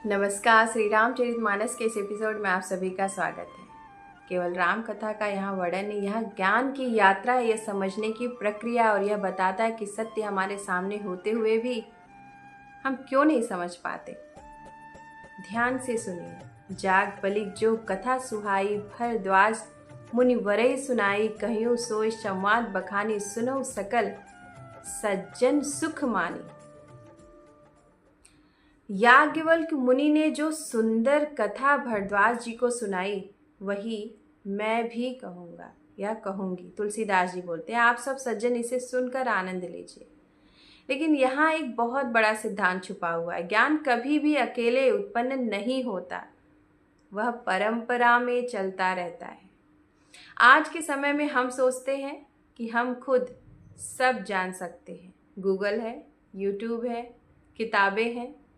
नमस्कार। श्री रामचरितमानस के इस एपिसोड में आप सभी का स्वागत है। केवल राम कथा का यहाँ वर्णन नहीं, यह ज्ञान की यात्रा है, यह समझने की प्रक्रिया और यह बताता है कि सत्य हमारे सामने होते हुए भी हम क्यों नहीं समझ पाते। ध्यान से सुनिए। जाग बलिक जो कथा सुहाई, भरद्वाज मुनिवरई सुनाई, कहियो सोई संवाद बखानी, सुनो सकल सज्जन सुख मानी। याज्ञवल्क्य मुनि ने जो सुंदर कथा भरद्वाज जी को सुनाई, वही मैं भी कहूँगा या कहूँगी। तुलसीदास जी बोलते हैं, आप सब सज्जन इसे सुनकर आनंद लीजिए। लेकिन यहाँ एक बहुत बड़ा सिद्धांत छुपा हुआ है। ज्ञान कभी भी अकेले उत्पन्न नहीं होता, वह परंपरा में चलता रहता है। आज के समय में हम सोचते हैं कि हम खुद सब जान सकते हैं। गूगल है, यूट्यूब है, किताबें हैं।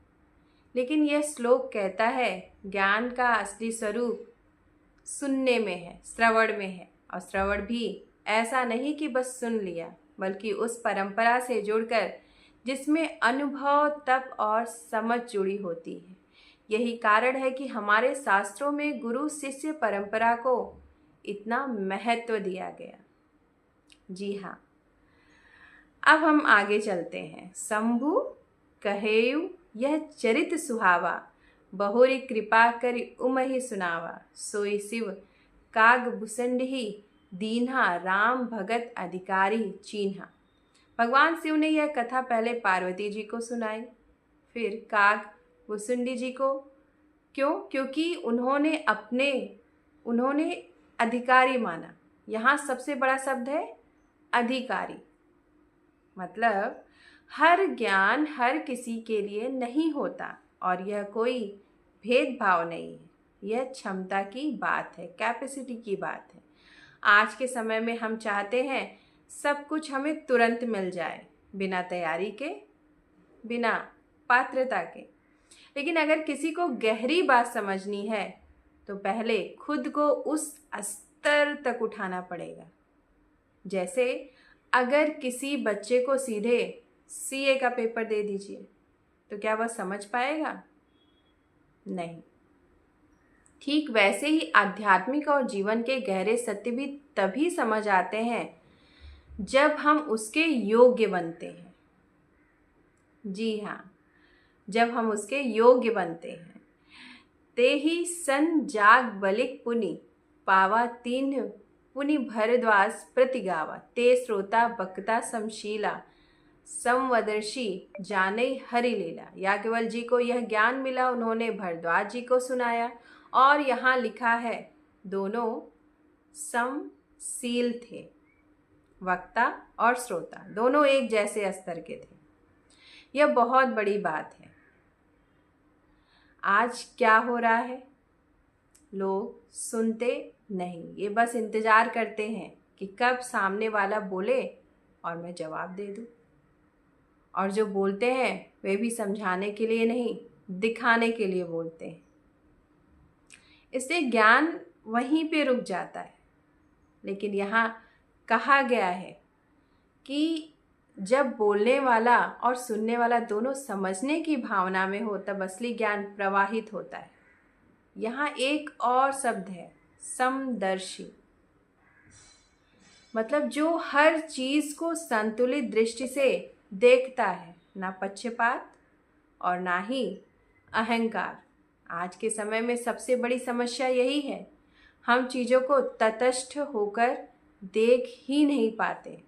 लेकिन यह श्लोक कहता है, ज्ञान का असली स्वरूप सुनने में है, श्रवण में है। और श्रवण भी ऐसा नहीं कि बस सुन लिया, बल्कि उस परंपरा से जुड़कर जिसमें अनुभव, तप और समझ जुड़ी होती है। यही कारण है कि हमारे शास्त्रों में गुरु शिष्य परंपरा को इतना महत्व दिया गया। जी हाँ, अब हम आगे चलते हैं। शंभु कहेयु यह चरित सुहावा, बहुरी कृपा करि उमहि सुनावा, सोई शिव काग भुसंडहि, दीन्हा राम भगत अधिकारी चीन्हा। भगवान शिव ने यह कथा पहले पार्वती जी को सुनाई, फिर काग भुसुंडी जी को। क्यों? क्योंकि उन्होंने अधिकारी माना। यहाँ सबसे बड़ा शब्द है अधिकारी। मतलब हर ज्ञान हर किसी के लिए नहीं होता, और यह कोई भेदभाव नहीं है। यह क्षमता की बात है, कैपेसिटी की बात है। आज के समय में हम चाहते हैं सब कुछ हमें तुरंत मिल जाए, बिना तैयारी के, बिना पात्रता के। लेकिन अगर किसी को गहरी बात समझनी है तो पहले खुद को उस स्तर तक उठाना पड़ेगा। जैसे अगर किसी बच्चे को सीधे सीए का पेपर दे दीजिए तो क्या वह समझ पाएगा? नहीं। ठीक वैसे ही आध्यात्मिक और जीवन के गहरे सत्य भी तभी समझ आते हैं जब हम उसके योग्य बनते हैं। जी हाँ, जब हम उसके योग्य बनते हैं। ते ही सन जाग बलिक पुनि, पावा तीन पुनि भरद्वाज प्रतिगावा, ते श्रोता बक्ता समशीला, संवदर्शी जाने हरि लीला। याज्ञवल्क्य जी को यह ज्ञान मिला, उन्होंने भरद्वाज जी को सुनाया। और यहाँ लिखा है दोनों समशील थे, वक्ता और श्रोता दोनों एक जैसे स्तर के थे। यह बहुत बड़ी बात है। आज क्या हो रहा है? लोग सुनते नहीं, ये बस इंतजार करते हैं कि कब सामने वाला बोले और मैं जवाब दे दूं। और जो बोलते हैं वे भी समझाने के लिए नहीं, दिखाने के लिए बोलते हैं। इसलिए ज्ञान वहीं पे रुक जाता है। लेकिन यहाँ कहा गया है कि जब बोलने वाला और सुनने वाला दोनों समझने की भावना में हो, तब असली ज्ञान प्रवाहित होता है। यहाँ एक और शब्द है, समदर्शी। मतलब जो हर चीज को संतुलित दृष्टि से देखता है, ना पक्षपात और ना ही अहंकार। आज के समय में सबसे बड़ी समस्या यही है, हम चीज़ों को तटस्थ होकर देख ही नहीं पाते।